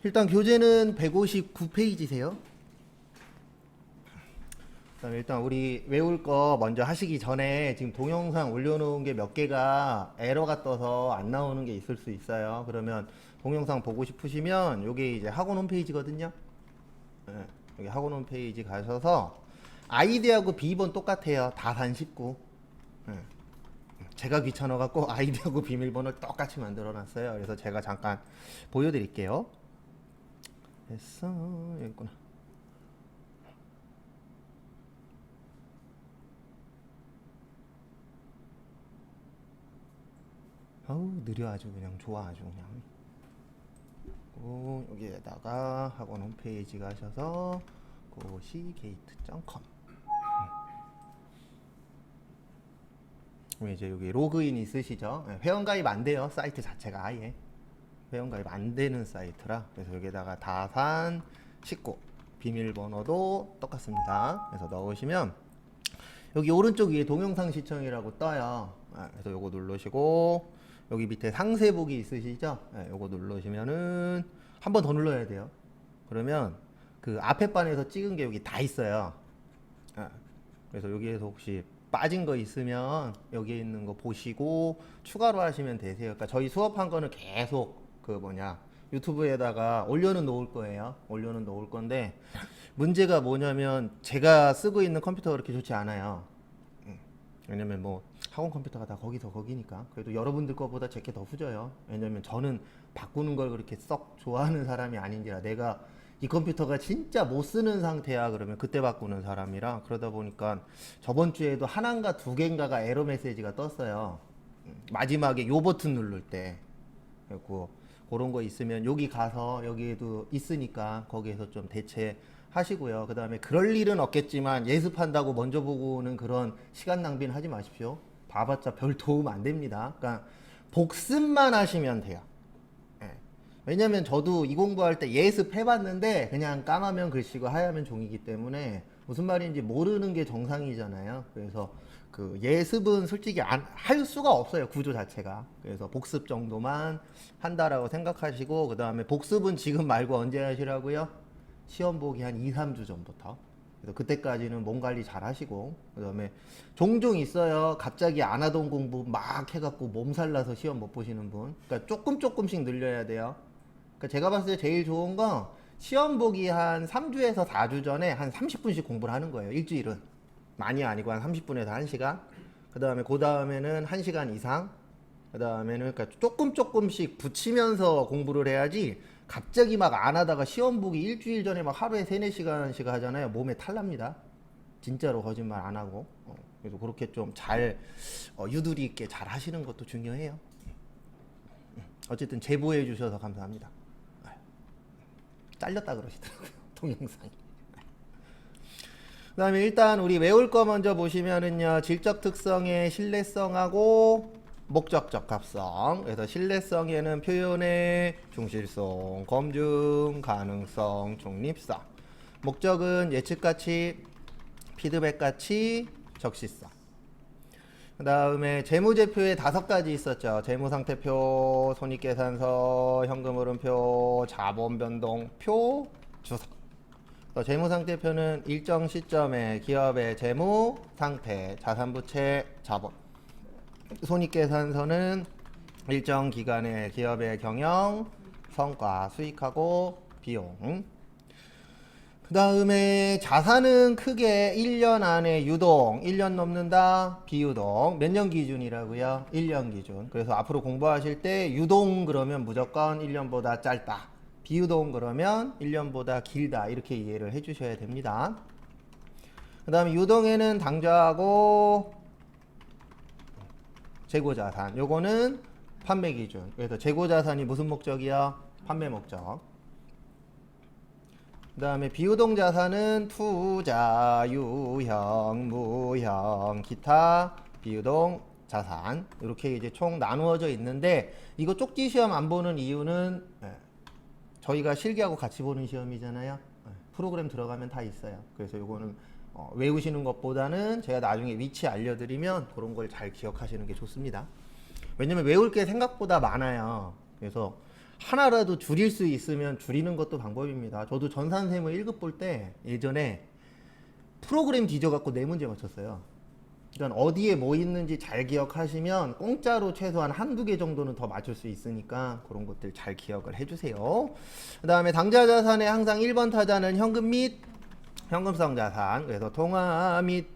일단 교재는 159페이지세요. 그다음에 일단 우리 외울 거 먼저 하시기 전에 지금 동영상 올려놓은 게 몇 개가 에러가 떠서 안 나오는 게 있을 수 있어요. 그러면 동영상 보고 싶으시면 요게 이제 학원 홈페이지거든요. 예, 여기 학원 홈페이지 가셔서 아이디하고 비번 똑같아요. 다산 19. 예. 제가 귀찮아갖고 아이디하고 비밀번호를 똑같이 만들어놨어요. 그래서 제가 잠깐 보여드릴게요. 됐어. 여기 있구나. 어우 느려. 아주 그냥 좋아. 아주 그냥. 여기에다가 학원 홈페이지 가셔서 고시게이트.com 이제 여기 로그인 있으시죠? 회원가입 안 돼요. 사이트 자체가 아예 회원가입 안 되는 사이트라. 그래서 여기다가 다산 19 비밀번호도 똑같습니다. 그래서 넣으시면 여기 오른쪽 위에 동영상 시청이라고 떠요. 그래서 요거 누르시고 여기 밑에 상세보기 있으시죠? 요거 누르시면은 한 번 더 눌러야 돼요. 그러면 그 앞에 반에서 찍은 게 여기 다 있어요. 그래서 여기에서 혹시 빠진 거 있으면 여기에 있는 거 보시고 추가로 하시면 되세요. 그러니까 저희 수업한 거는 계속 유튜브에다가 올려는 놓을 거예요. 올려는 놓을 건데 문제가 뭐냐면 제가 쓰고 있는 컴퓨터가 그렇게 좋지 않아요. 왜냐면 뭐 학원 컴퓨터가 다 거기서 거기니까. 그래도 여러분들 거보다 제게 더 후져요. 왜냐면 저는 바꾸는 걸 그렇게 썩 좋아하는 사람이 아닌지라. 내가 이 컴퓨터가 진짜 못 쓰는 상태야 그러면 그때 바꾸는 사람이라. 그러다 보니까 저번 주에도 하나인가 두 개인가가 에러 메시지가 떴어요. 마지막에 요 버튼 누를 때. 그리고 그런 거 있으면 여기 가서 여기에도 있으니까 거기에서 좀 대체하시고요. 그 다음에 그럴 일은 없겠지만 예습한다고 먼저 보고는 그런 시간 낭비는 하지 마십시오. 봐봤자 별 도움 안 됩니다. 그러니까 복습만 하시면 돼요. 왜냐면 저도 이 공부할 때 예습해봤는데 그냥 까마면 글씨고 하야면 종이기 때문에 무슨 말인지 모르는 게 정상이잖아요. 그래서 그 예습은 솔직히 할 수가 없어요. 구조 자체가. 그래서 복습 정도만 한다라고 생각하시고 그 다음에 복습은 지금 말고 언제 하시라고요? 시험 보기 한 2, 3주 전부터. 그래서 그때까지는 몸 관리 잘 하시고 그 다음에 종종 있어요. 갑자기 안 하던 공부 막 해갖고 몸살 나서 시험 못 보시는 분. 그러니까 조금씩 늘려야 돼요. 그러니까 제가 봤을 때 제일 좋은 건 시험 보기 한 3주에서 4주 전에 한 30분씩 공부를 하는 거예요. 일주일은. 많이 아니고 한 30분에서 1시간. 그 다음에는 1시간 이상. 그 다음에는 그러니까 조금씩 붙이면서 공부를 해야지 갑자기 막 안 하다가 시험 보기 일주일 전에 막 하루에 3, 4시간씩 하잖아요. 몸에 탈납니다. 진짜로 거짓말 안 하고. 그래서 그렇게 좀 잘 유두리 있게 잘 하시는 것도 중요해요. 어쨌든 제보해 주셔서 감사합니다. 잘렸다 그러시더라고요. 동영상이. 그 다음에 일단 우리 외울 거 먼저 보시면은요. 질적 특성의 신뢰성하고 목적적 합성. 그래서 신뢰성에는 표현의 중실성, 검증, 가능성, 중립성. 목적은 예측가치, 피드백가치, 적시성. 그 다음에 재무제표에 5가지 있었죠. 재무상태표, 손익계산서, 현금흐름표, 자본변동표, 주석. 재무상태표는 일정 시점에 기업의 재무, 상태, 자산부채, 자본. 손익계산서는 일정 기간에 기업의 경영, 성과, 수익하고 비용. 그 다음에 자산은 크게 1년 안에 유동, 1년 넘는다, 비유동. 몇 년 기준이라고요? 1년 기준. 그래서 앞으로 공부하실 때 유동 그러면 무조건 1년보다 짧다. 비유동 그러면 1년보다 길다. 이렇게 이해를 해주셔야 됩니다. 그 다음에 유동에는 당좌하고 재고자산. 요거는 판매 기준. 그래서 재고자산이 무슨 목적이야? 판매 목적. 그 다음에 비유동 자산은 투자, 유형, 무형, 기타, 비유동 자산. 이렇게 이제 총 나누어져 있는데 이거 쪽지 시험 안 보는 이유는 저희가 실기하고 같이 보는 시험이잖아요. 프로그램 들어가면 다 있어요. 그래서 요거는 외우시는 것보다는 제가 나중에 위치 알려드리면 그런 걸 잘 기억하시는 게 좋습니다. 왜냐면 외울 게 생각보다 많아요. 그래서 하나라도 줄일 수 있으면 줄이는 것도 방법입니다. 저도 전산세무 1급 볼 때 예전에 프로그램 뒤져갖고 네 문제 맞췄어요. 그러니까 어디에 뭐 있는지 잘 기억하시면 공짜로 최소한 한두 개 정도는 더 맞출 수 있으니까 그런 것들 잘 기억을 해주세요. 그 다음에 당좌자산에 항상 1번 타자는 현금 및 현금성 자산, 그래서 통화 및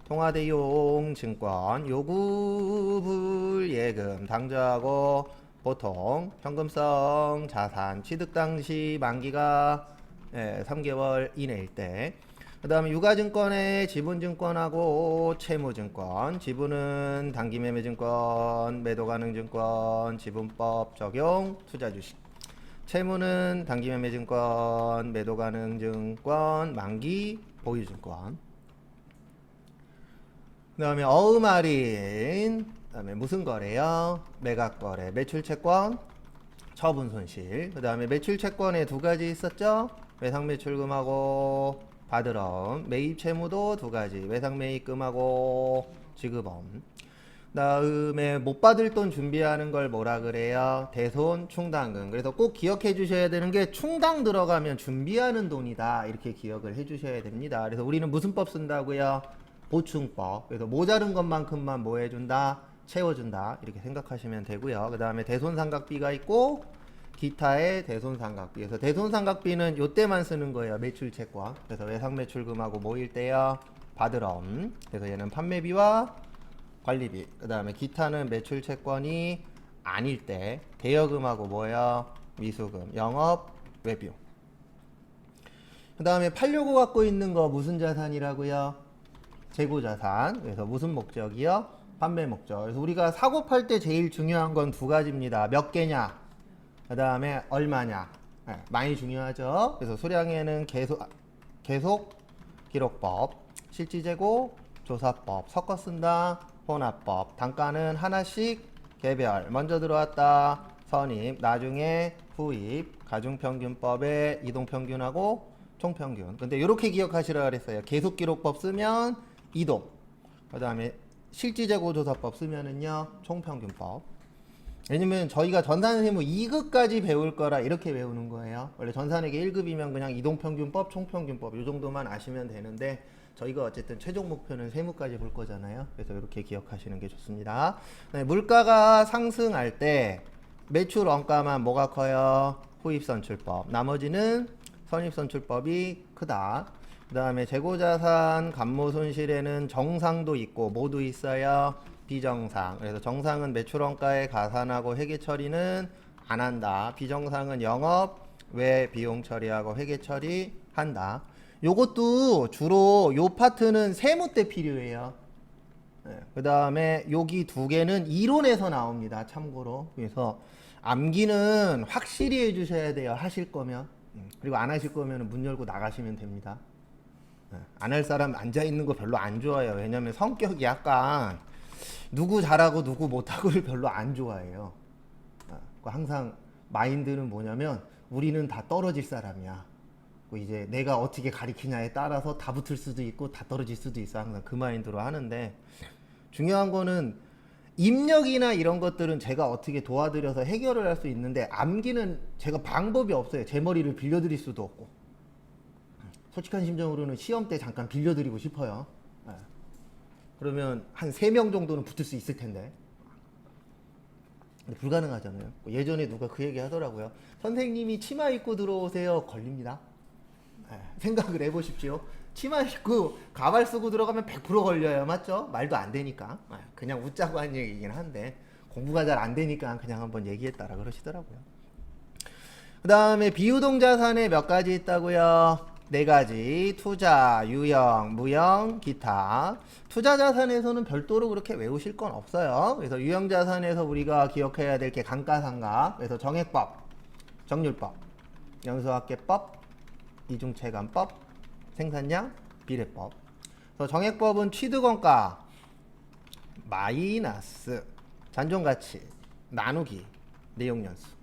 통화대용 증권, 요구 불예금, 당좌하고 보통 현금성 자산, 취득 당시 만기가 3개월 이내일 때, 그 다음에 유가증권의 지분증권하고 채무증권, 지분은 단기매매증권, 매도가능증권, 지분법 적용, 투자주식, 채무는 단기매매증권, 매도가능증권, 만기 보유증권. 그 다음에 어음할인, 그 다음에 무슨 거래요? 매각거래, 매출채권, 처분손실. 그 다음에 매출채권에 두 가지 있었죠? 외상매출금하고 받으럼, 매입채무도 두 가지, 외상매입금하고 지급엄. 그 다음에 못 받을 돈 준비하는 걸 뭐라 그래요? 대손 충당금. 그래서 꼭 기억해 주셔야 되는 게 충당 들어가면 준비하는 돈이다, 이렇게 기억을 해 주셔야 됩니다. 그래서 우리는 무슨 법 쓴다고요? 보충법. 그래서 모자른 것만큼만 뭐 해준다? 채워준다, 이렇게 생각하시면 되고요. 그 다음에 대손상각비가 있고 기타의 대손상각비. 그래서 대손상각비는 요때만 쓰는 거예요. 매출채권. 그래서 외상매출금하고 뭐일 때요? 받으럼. 그래서 얘는 판매비와 관리비. 그 다음에 기타는 매출채권이 아닐 때 대여금하고 뭐예요? 미수금, 영업, 외비용. 그 다음에 팔려고 갖고 있는 거 무슨 자산이라고요? 재고자산. 그래서 무슨 목적이요? 판매 목적. 그래서 우리가 사고 팔 때 제일 중요한 건 두 가지입니다. 몇 개냐, 그 다음에 얼마냐. 많이 중요하죠. 그래서 수량에는 계속 기록법, 실지재고, 조사법, 섞어 쓴다, 혼합법. 단가는 하나씩 개별. 먼저 들어왔다 선입, 나중에 후입. 가중평균법의 이동평균하고 총평균. 근데 이렇게 기억하시라 그랬어요. 계속기록법 쓰면 이동, 그 다음에 실지재고조사법 쓰면은요 총평균법. 왜냐면 저희가 전산세무 2급까지 배울 거라 이렇게 배우는 거예요. 원래 전산회계 1급이면 그냥 이동평균법, 총평균법 이 정도만 아시면 되는데 저희가 어쨌든 최종 목표는 세무까지 볼 거잖아요. 그래서 이렇게 기억하시는 게 좋습니다. 네, 물가가 상승할 때 매출 원가만 뭐가 커요? 후입선출법. 나머지는 선입선출법이 크다. 그 다음에 재고자산 감모손실에는 정상도 있고 뭐도 있어요? 비정상. 그래서 정상은 매출원가에 가산하고 회계처리는 안 한다. 비정상은 영업 외 비용 처리하고 회계처리 한다. 요것도 주로 요 파트는 세무 때 필요해요. 그 다음에 여기 두 개는 이론에서 나옵니다. 참고로. 그래서 암기는 확실히 해주셔야 돼요. 하실 거면. 그리고 안 하실 거면 문 열고 나가시면 됩니다. 안 할 사람 앉아 있는 거 별로 안 좋아해요. 왜냐면 성격이 약간 누구 잘하고 누구 못하고를 별로 안 좋아해요. 항상 마인드는 뭐냐면 우리는 다 떨어질 사람이야. 이제 내가 어떻게 가리키냐에 따라서 다 붙을 수도 있고 다 떨어질 수도 있어. 항상 그 마인드로 하는데, 중요한 거는 입력이나 이런 것들은 제가 어떻게 도와드려서 해결을 할 수 있는데 암기는 제가 방법이 없어요. 제 머리를 빌려드릴 수도 없고. 솔직한 심정으로는 시험 때 잠깐 빌려드리고 싶어요. 그러면 한 3명 정도는 붙을 수 있을 텐데. 근데 불가능하잖아요. 예전에 누가 그 얘기 하더라고요. 선생님이 치마 입고 들어오세요. 걸립니다. 생각을 해보십시오. 치마 입고 가발 쓰고 들어가면 100% 걸려요. 맞죠? 말도 안 되니까. 그냥 웃자고 한 얘기긴 한데 공부가 잘 안 되니까 그냥 한번 얘기했다라 그러시더라고요. 그 다음에 비유동자산에 몇 가지 있다고요? 4가지. 투자, 유형, 무형, 기타. 투자자산에서는 별도로 그렇게 외우실 건 없어요. 그래서 유형자산에서 우리가 기억해야 될 게 감가상각, 그래서 정액법, 정률법, 연수학계법, 이중체감법, 생산량, 비례법. 그래서 정액법은 취득원가 마이너스 잔존가치 나누기 내용연수.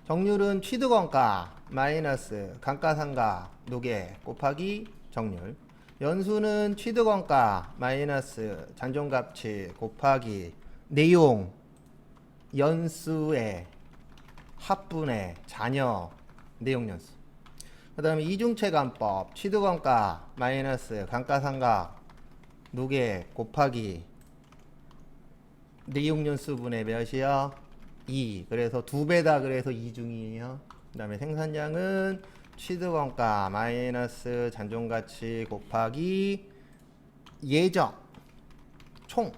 정률은 취득원가 마이너스 감가상각 누계 곱하기 정률. 연수는 취득원가 마이너스 잔존가치 곱하기 내용 연수의 합분의 잔여 내용연수. 그 다음에 이중체감법 취득원가 마이너스 감가상각 누계 곱하기 내용연수분의 몇이요? 2. 그래서 2배다. 그래서 2중이에요. 그 다음에 생산량은 취득원가 마이너스 잔존가치 곱하기 예정 총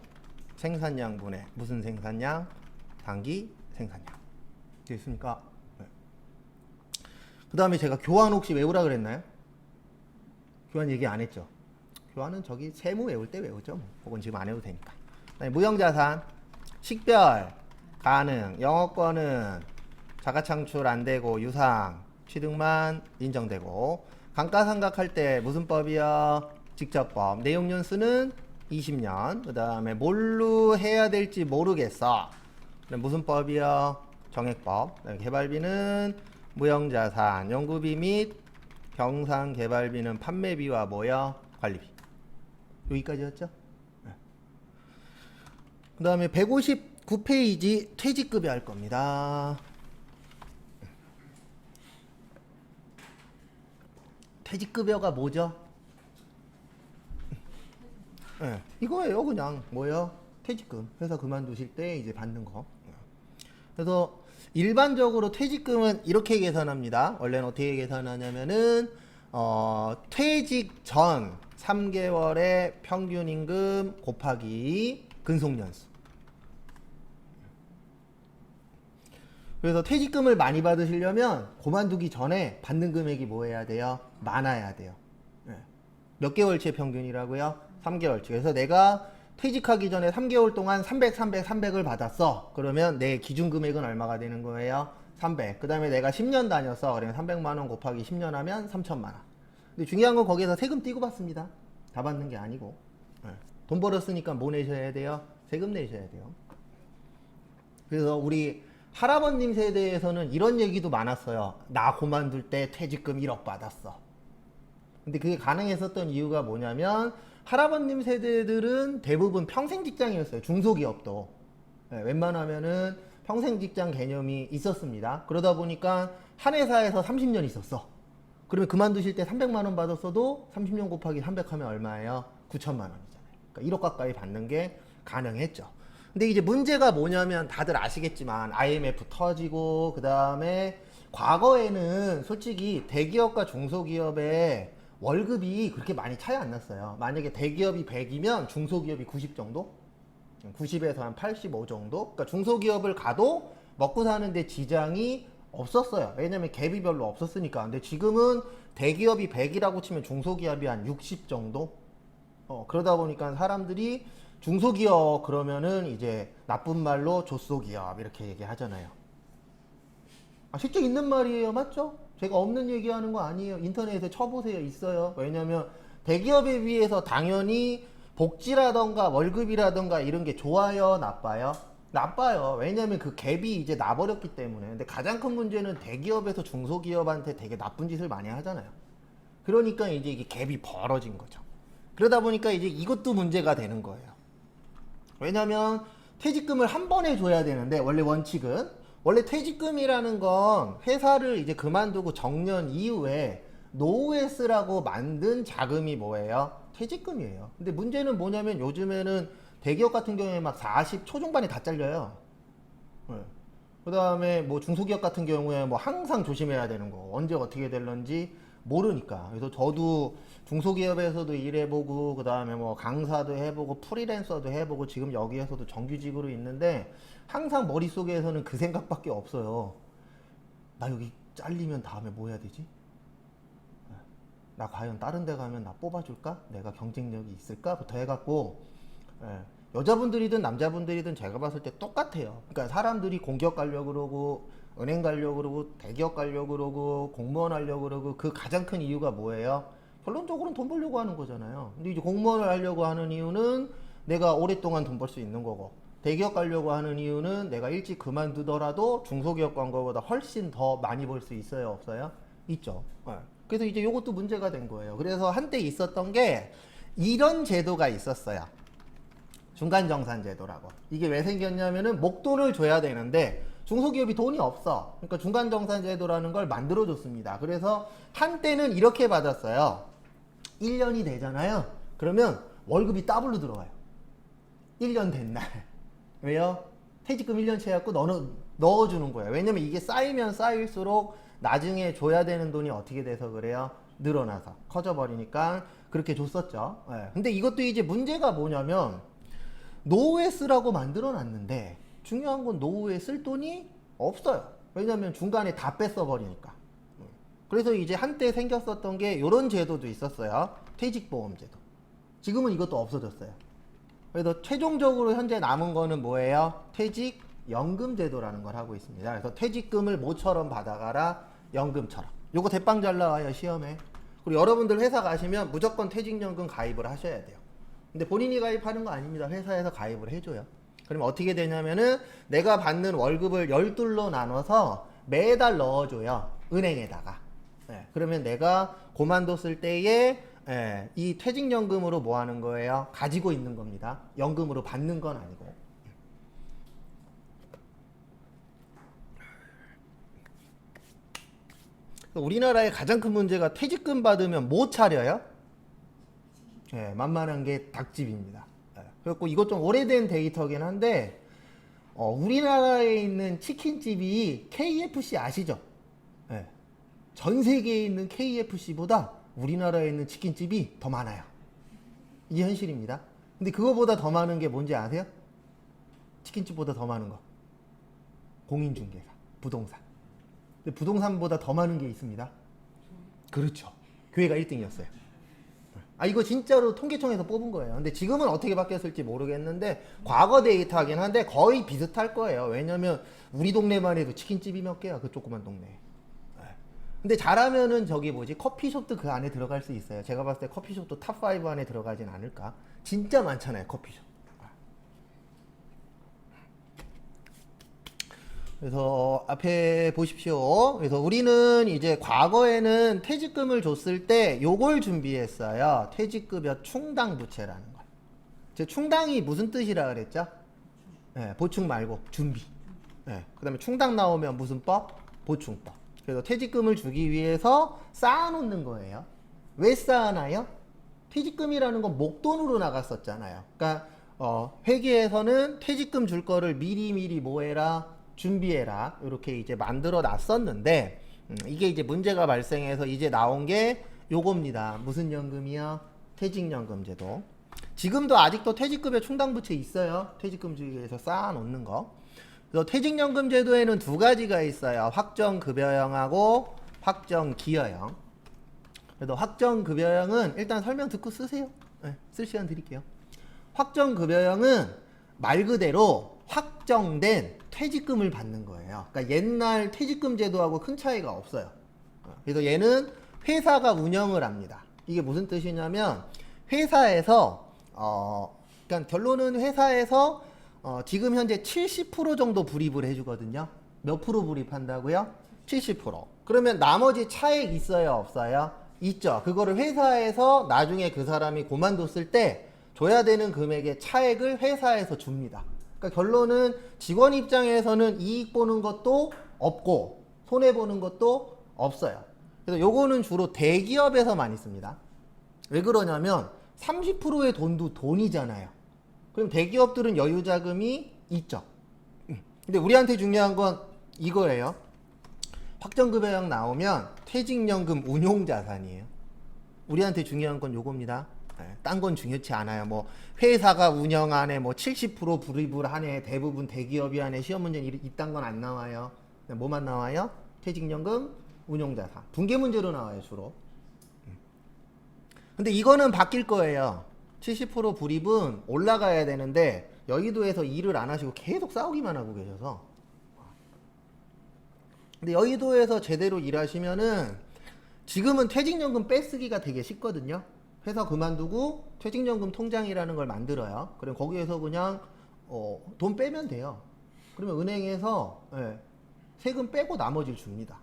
생산량분의 무슨 생산량? 단기 생산량. 됐습니까? 네. 그 다음에 제가 교환 혹시 외우라 그랬나요? 교환 얘기 안 했죠? 교환은 저기 세무 외울 때 외우죠. 그건 지금 안 해도 되니까. 그다음에 무형자산 식별 가능, 영업권은 자가창출 안되고 유상 취득만 인정되고, 감가상각할 때 무슨 법이요? 직접법. 내용연수는 20년. 그 다음에 뭘로 해야 될지 모르겠어. 무슨 법이요? 정액법. 그다음에 개발비는 무형자산 연구비 및 경상개발비는 판매비와 뭐요? 관리비. 여기까지였죠? 네. 그 다음에 159페이지 퇴직급여 할 겁니다. 퇴직급여가 뭐죠? 네, 이거예요. 그냥 뭐예요? 퇴직금. 회사 그만두실 때 이제 받는 거. 그래서 일반적으로 퇴직금은 이렇게 계산합니다. 원래는 어떻게 계산하냐면은 퇴직 전 3개월의 평균 임금 곱하기 근속연수. 그래서 퇴직금을 많이 받으시려면 그만두기 전에 받는 금액이 뭐 해야 돼요? 많아야 돼요. 네. 몇 개월치 평균이라고요? 3개월치. 그래서 내가 퇴직하기 전에 3개월 동안 300을 받았어. 그러면 내 기준 금액은 얼마가 되는 거예요? 300. 그 다음에 내가 10년 다녔어. 그러면 300만원 곱하기 10년 하면 3천만원. 근데 중요한 건 거기에서 세금 떼고 받습니다. 다 받는 게 아니고. 네. 돈 벌었으니까 뭐 내셔야 돼요? 세금 내셔야 돼요. 그래서 우리 할아버님 세대에서는 이런 얘기도 많았어요. 나 그만둘 때 퇴직금 1억 받았어. 근데 그게 가능했었던 이유가 뭐냐면 할아버님 세대들은 대부분 평생 직장이었어요. 중소기업도. 네, 웬만하면은 평생 직장 개념이 있었습니다. 그러다 보니까 한 회사에서 30년 있었어. 그러면 그만두실 때 300만 원 받았어도 30년 곱하기 300 하면 얼마예요? 9천만 원이잖아요. 그러니까 1억 가까이 받는 게 가능했죠. 근데 이제 문제가 뭐냐면 다들 아시겠지만 IMF 터지고 그 다음에 과거에는 솔직히 대기업과 중소기업의 월급이 그렇게 많이 차이 안 났어요. 만약에 대기업이 100이면 중소기업이 90 정도? 90에서 한 85 정도? 그러니까 중소기업을 가도 먹고 사는데 지장이 없었어요. 왜냐면 갭이 별로 없었으니까. 근데 지금은 대기업이 100이라고 치면 중소기업이 한 60 정도? 그러다 보니까 사람들이 중소기업 그러면은 이제 나쁜 말로 조소기업 이렇게 얘기하잖아요. 실제 있는 말이에요. 맞죠? 제가 없는 얘기하는 거 아니에요. 인터넷에 쳐보세요. 있어요. 왜냐면 대기업에 비해서 당연히 복지라던가 월급이라던가 이런 게 좋아요? 나빠요? 나빠요. 왜냐면 그 갭이 이제 나버렸기 때문에. 근데 가장 큰 문제는 대기업에서 중소기업한테 되게 나쁜 짓을 많이 하잖아요. 그러니까 이제 이게 갭이 벌어진 거죠. 그러다 보니까 이제 이것도 문제가 되는 거예요. 왜냐면 퇴직금을 한 번에 줘야 되는데 원래 원칙은 원래 퇴직금이라는 건 회사를 이제 그만두고 정년 이후에 노후에 쓰라고 만든 자금이 뭐예요? 퇴직금이에요. 근데 문제는 뭐냐면 요즘에는 대기업 같은 경우에 막 40 초중반에 다 잘려요. 네. 그 다음에 뭐 중소기업 같은 경우에 뭐 항상 조심해야 되는 거 언제 어떻게 될런지 모르니까. 그래서 저도 중소기업에서도 일해보고 그 다음에 뭐 강사도 해보고 프리랜서도 해보고 지금 여기에서도 정규직으로 있는데 항상 머릿속에서는 그 생각밖에 없어요. 나 여기 잘리면 다음에 뭐 해야 되지? 나 과연 다른 데 가면 나 뽑아줄까? 내가 경쟁력이 있을까? 부터 해갖고 여자분들이든 남자분들이든 제가 봤을 때 똑같아요. 그러니까 사람들이 공기업 가려고 그러고 은행 가려고 그러고 대기업 가려고 그러고 공무원 하려고 그러고 그 가장 큰 이유가 뭐예요? 결론적으로는 돈 벌려고 하는 거잖아요. 근데 이제 공무원을 하려고 하는 이유는 내가 오랫동안 돈 벌 수 있는 거고, 대기업 가려고 하는 이유는 내가 일찍 그만두더라도 중소기업 간 거보다 훨씬 더 많이 벌 수 있어요? 없어요? 있죠. 그래서 이제 이것도 문제가 된 거예요. 그래서 한때 있었던 게 이런 제도가 있었어요. 중간정산 제도라고. 이게 왜 생겼냐면은 목돈을 줘야 되는데 중소기업이 돈이 없어. 그러니까 중간정산제도라는 걸 만들어줬습니다. 그래서 한때는 이렇게 받았어요. 1년이 되잖아요. 그러면 월급이 더블로 들어가요. 1년 된 날. 왜요? 퇴직금 1년치 해갖고 넣어주는 거예요. 왜냐면 이게 쌓이면 쌓일수록 나중에 줘야 되는 돈이 어떻게 돼서 그래요? 늘어나서 커져버리니까 그렇게 줬었죠. 네. 근데 이것도 이제 문제가 뭐냐면 노후에 쓰라고 만들어 놨는데 중요한 건 노후에 쓸 돈이 없어요. 왜냐면 중간에 다 뺏어버리니까. 그래서 이제 한때 생겼었던 게 이런 제도도 있었어요. 퇴직보험제도. 지금은 이것도 없어졌어요. 그래서 최종적으로 현재 남은 거는 뭐예요? 퇴직연금제도라는 걸 하고 있습니다. 그래서 퇴직금을 모처럼 받아가라, 연금처럼. 요거 대빵 잘 나와요, 시험에. 그리고 여러분들 회사 가시면 무조건 퇴직연금 가입을 하셔야 돼요. 근데 본인이 가입하는 거 아닙니다. 회사에서 가입을 해줘요. 그러면 어떻게 되냐면은 내가 받는 월급을 12로 나눠서 매달 넣어줘요. 은행에다가. 네, 그러면 내가 그만뒀을 때에 이 퇴직연금으로 뭐 하는 거예요? 가지고 있는 겁니다. 연금으로 받는 건 아니고. 우리나라의 가장 큰 문제가 퇴직금 받으면 뭐 차려요? 만만한 게 닭집입니다. 그래갖고 이것 좀 오래된 데이터긴 한데 우리나라에 있는 치킨집이 KFC 아시죠? 전 세계에 있는 KFC보다 우리나라에 있는 치킨집이 더 많아요. 이게 현실입니다. 근데 그거보다 더 많은 게 뭔지 아세요? 치킨집보다 더 많은 거. 공인중개사, 부동산. 근데 부동산보다 더 많은 게 있습니다. 그렇죠. 교회가 1등이었어요. 이거 진짜로 통계청에서 뽑은 거예요. 근데 지금은 어떻게 바뀌었을지 모르겠는데 과거 데이터긴 한데 거의 비슷할 거예요. 왜냐면 우리 동네만 해도 치킨집이 몇 개야. 그 조그만 동네에. 근데 잘하면은 저기 뭐지 커피숍도 그 안에 들어갈 수 있어요. 제가 봤을 때 커피숍도 탑5 안에 들어가진 않을까. 진짜 많잖아요, 커피숍. 그래서 앞에 보십시오. 그래서 우리는 이제 과거에는 퇴직금을 줬을 때 요걸 준비했어요. 퇴직급여 충당부채라는 걸. 제 충당이 무슨 뜻이라 그랬죠? 보충 말고 준비. 그 다음에 충당 나오면 무슨 법? 보충법. 그래서 퇴직금을 주기 위해서 쌓아놓는 거예요. 왜 쌓아놔요? 퇴직금이라는 건 목돈으로 나갔었잖아요. 그러니까 회계에서는 퇴직금 줄 거를 미리미리 뭐해라? 준비해라. 이렇게 이제 만들어 놨었는데 이게 이제 문제가 발생해서 이제 나온 게 요겁니다. 무슨 연금이요? 퇴직연금제도. 지금도 아직도 퇴직급여 충당부채 있어요. 퇴직금 주기 위해서 쌓아놓는 거. 그래서 퇴직연금제도에는 두 가지가 있어요. 확정급여형하고 확정기여형. 그래서 확정급여형은 일단 설명 듣고 쓰세요. 쓸 시간 드릴게요. 확정급여형은 말 그대로 확정된 퇴직금을 받는 거예요. 그러니까 옛날 퇴직금 제도하고 큰 차이가 없어요. 그래서 얘는 회사가 운영을 합니다. 이게 무슨 뜻이냐면 회사에서 그러니까 결론은 회사에서 지금 현재 70% 정도 불입을 해주거든요. 몇 프로 불입한다고요? 70%. 그러면 나머지 차액 있어요, 없어요? 있죠. 그거를 회사에서 나중에 그 사람이 그만뒀을 때 줘야 되는 금액의 차액을 회사에서 줍니다. 그러니까 결론은 직원 입장에서는 이익 보는 것도 없고 손해 보는 것도 없어요. 그래서 요거는 주로 대기업에서 많이 씁니다. 왜 그러냐면 30%의 돈도 돈이잖아요. 그럼 대기업들은 여유 자금이 있죠. 근데 우리한테 중요한 건 이거예요. 확정급여형 나오면 퇴직연금 운용자산이에요. 우리한테 중요한 건 요겁니다. 딴 건 중요치 않아요. 뭐 회사가 운영하네, 뭐 70% 불입을 하네, 대부분 대기업이 하네, 시험 문제는 이딴 건 안 나와요. 뭐만 나와요? 퇴직연금 운용자산. 분계 문제로 나와요, 주로. 근데 이거는 바뀔 거예요. 70% 불입은 올라가야 되는데 여의도에서 일을 안 하시고 계속 싸우기만 하고 계셔서. 근데 여의도에서 제대로 일하시면은 지금은 퇴직연금 빼쓰기가 되게 쉽거든요. 회사 그만두고 퇴직연금 통장이라는 걸 만들어요. 그럼 거기에서 그냥 돈 빼면 돼요. 그러면 은행에서 세금 빼고 나머지를 줍니다.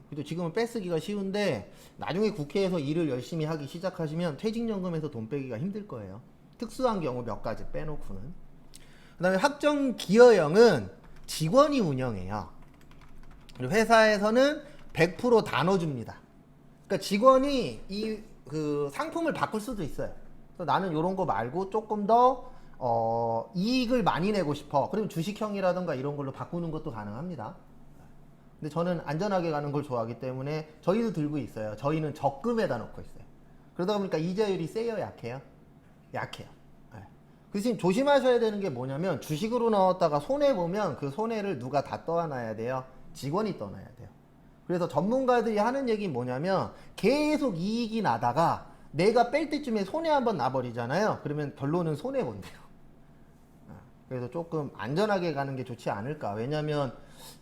그래도 지금은 빼쓰기가 쉬운데 나중에 국회에서 일을 열심히 하기 시작하시면 퇴직연금에서 돈 빼기가 힘들 거예요. 특수한 경우 몇 가지 빼놓고는. 그 다음에 확정기여형은 직원이 운영해요. 그리고 회사에서는 100%다 넣어줍니다. 그러니까 직원이 그 상품을 바꿀 수도 있어요. 그래서 나는 이런 거 말고 조금 더 이익을 많이 내고 싶어. 그러면 주식형이라든가 이런 걸로 바꾸는 것도 가능합니다. 근데 저는 안전하게 가는 걸 좋아하기 때문에 저희도 들고 있어요. 저희는 적금에다 넣고 있어요. 그러다 보니까 이자율이 세요, 약해요? 약해요. 네. 그 대신 조심하셔야 되는 게 뭐냐면 주식으로 넣었다가 손해보면 그 손해를 누가 다 떠안아야 돼요? 직원이 떠나야 돼요. 그래서 전문가들이 하는 얘기는 뭐냐면 계속 이익이 나다가 내가 뺄 때쯤에 손해 한번 나버리잖아요. 그러면 결론은 손해본대요. 그래서 조금 안전하게 가는 게 좋지 않을까. 왜냐면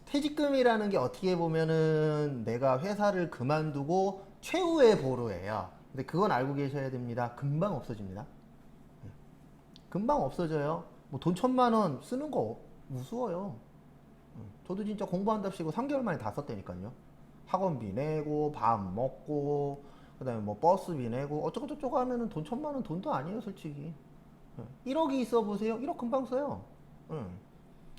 퇴직금이라는 게 어떻게 보면은 내가 회사를 그만두고 최후의 보루예요. 근데 그건 알고 계셔야 됩니다. 금방 없어집니다. 금방 없어져요. 뭐 돈 1,000만 원 쓰는 거 무서워요. 저도 진짜 공부한답시고 3개월 만에 다 썼다니까요. 학원비 내고 밥 먹고 그다음에 뭐 버스비 내고 어쩌고저쩌고 하면은 돈 1,000만 원 돈도 아니에요, 솔직히. 1억이 있어 보세요. 1억 금방 써요.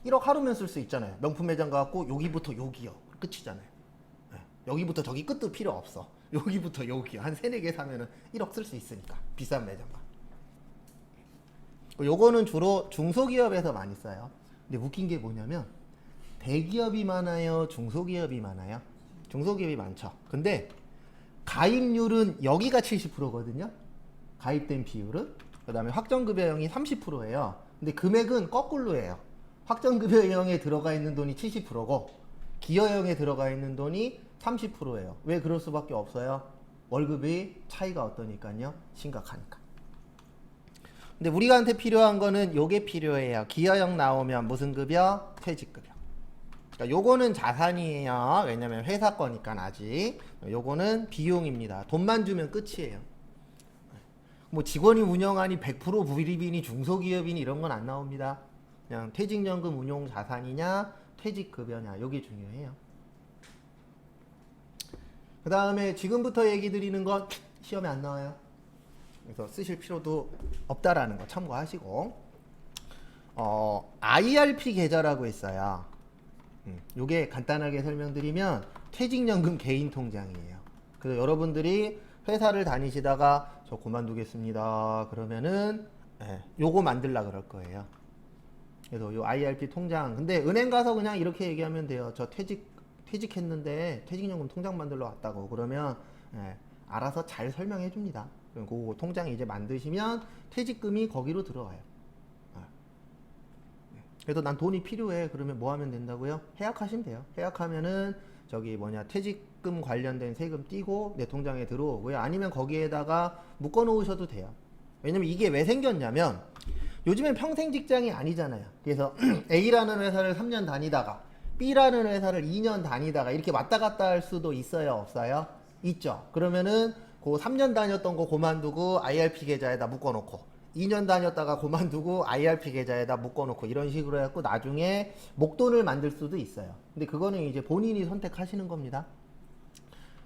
1억 하루면 쓸 수 있잖아요. 명품 매장 가갖고 여기부터 여기요. 끝이잖아요. 여기부터 저기 끝도 필요 없어. 여기부터 여기요. 한 3, 4개 사면은 1억 쓸 수 있으니까. 비싼 매장 가. 요거는 주로 중소기업에서 많이 써요. 근데 웃긴 게 뭐냐면 대기업이 많아요? 중소기업이 많아요? 중소기업이 많죠. 근데 가입률은 여기가 70%거든요. 가입된 비율은. 그 다음에 확정급여형이 30%예요. 근데 금액은 거꾸로예요. 확정급여형에 들어가 있는 돈이 70%고 기여형에 들어가 있는 돈이 30%예요. 왜 그럴 수밖에 없어요? 월급이 차이가 어떠니까요? 심각하니까. 근데 우리한테 필요한 거는 요게 필요해요. 기여형 나오면 무슨 급여? 퇴직급여. 그러니까 요거는 자산이에요. 왜냐면 회사 거니까 아직. 요거는 비용입니다. 돈만 주면 끝이에요. 뭐 직원이 운영하니 100% 부리비니 중소기업이니 이런 건 안 나옵니다. 그냥 퇴직연금 운용 자산이냐 퇴직급여냐 요게 중요해요. 그 다음에 지금부터 얘기 드리는 건 시험에 안 나와요. 그래서 쓰실 필요도 없다라는 거 참고하시고 IRP 계좌라고 있어요. 요게 간단하게 설명드리면 퇴직연금 개인 통장이에요. 그래서 여러분들이 회사를 다니시다가 저 그만두겠습니다 그러면은 요거 만들라 그럴 거예요. 그래서 요 IRP 통장, 근데 은행 가서 그냥 이렇게 얘기하면 돼요. 저 퇴직했는데 퇴직연금 통장 만들러 왔다고. 그러면 알아서 잘 설명해 줍니다. 그 통장 이제 만드시면 퇴직금이 거기로 들어가요. 그래서 난 돈이 필요해 그러면 뭐 하면 된다고요? 해약하시면 돼요. 해약하면은 저기 뭐냐 퇴직금 관련된 세금 띄고 내 통장에 들어오고요. 아니면 거기에다가 묶어 놓으셔도 돼요. 왜냐면 이게 왜 생겼냐면 요즘엔 평생 직장이 아니잖아요. 그래서 A라는 회사를 3년 다니다가 B라는 회사를 2년 다니다가 이렇게 왔다 갔다 할 수도 있어요, 없어요? 있죠. 그러면은 그 3년 다녔던 거 그만두고 IRP 계좌에다 묶어 놓고 2년 다녔다가 그만두고 IRP 계좌에다 묶어놓고 이런 식으로 해갖고 나중에 목돈을 만들 수도 있어요. 근데 그거는 이제 본인이 선택하시는 겁니다.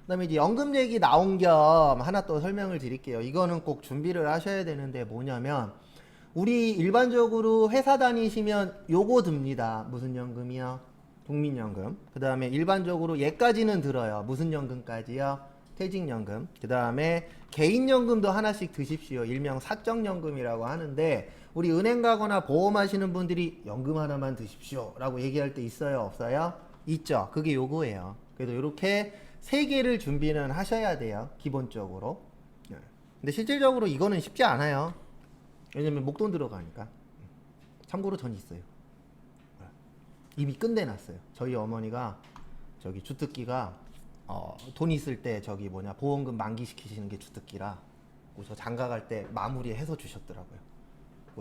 그 다음에 이제 연금 얘기 나온 겸 하나 또 설명을 드릴게요. 이거는 꼭 준비를 하셔야 되는데 뭐냐면 우리 일반적으로 회사 다니시면 요거 듭니다. 무슨 연금이요? 국민연금. 그 다음에 일반적으로 얘까지는 들어요. 무슨 연금까지요? 퇴직연금. 그 다음에 개인연금도 하나씩 드십시오. 일명 사적연금이라고 하는데 우리 은행 가거나 보험하시는 분들이 연금 하나만 드십시오 라고 얘기할 때 있어요, 없어요? 있죠. 그게 요거예요. 그래서 이렇게 3개를 준비는 하셔야 돼요, 기본적으로. 근데 실질적으로 이거는 쉽지 않아요. 왜냐면 목돈 들어가니까. 참고로 전 있어요. 이미 끝내놨어요. 저희 어머니가 저기 주특기가 돈 있을 때 저기 뭐냐 보험금 만기시키시는 게 주특기라 저 장가 갈 때 마무리해서 주셨더라고요.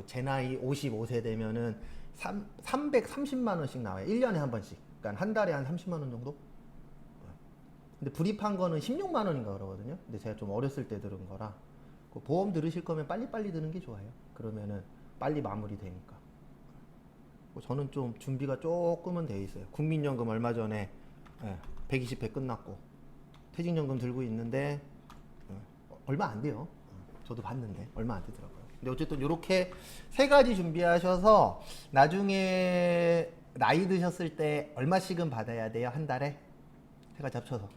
제 나이 55세 되면은 330만 원씩 나와요. 1년에 한 번씩. 그러니까 한 달에 한 30만 원 정도? 근데 불입한 거는 16만 원인가 그러거든요. 근데 제가 좀 어렸을 때 들은 거라 보험 들으실 거면 빨리빨리 드는 게 좋아요. 그러면은 빨리 마무리 되니까. 저는 좀 준비가 조금은 돼 있어요. 국민연금 얼마 전에 120회 끝났고 퇴직연금 들고 있는데 얼마 안 돼요. 저도 봤는데 얼마 안 되더라고요. 근데 어쨌든 이렇게 3가지 준비하셔서 나중에 나이 드셨을 때 얼마씩은 받아야 돼요? 한 달에? 해가 잡쳐서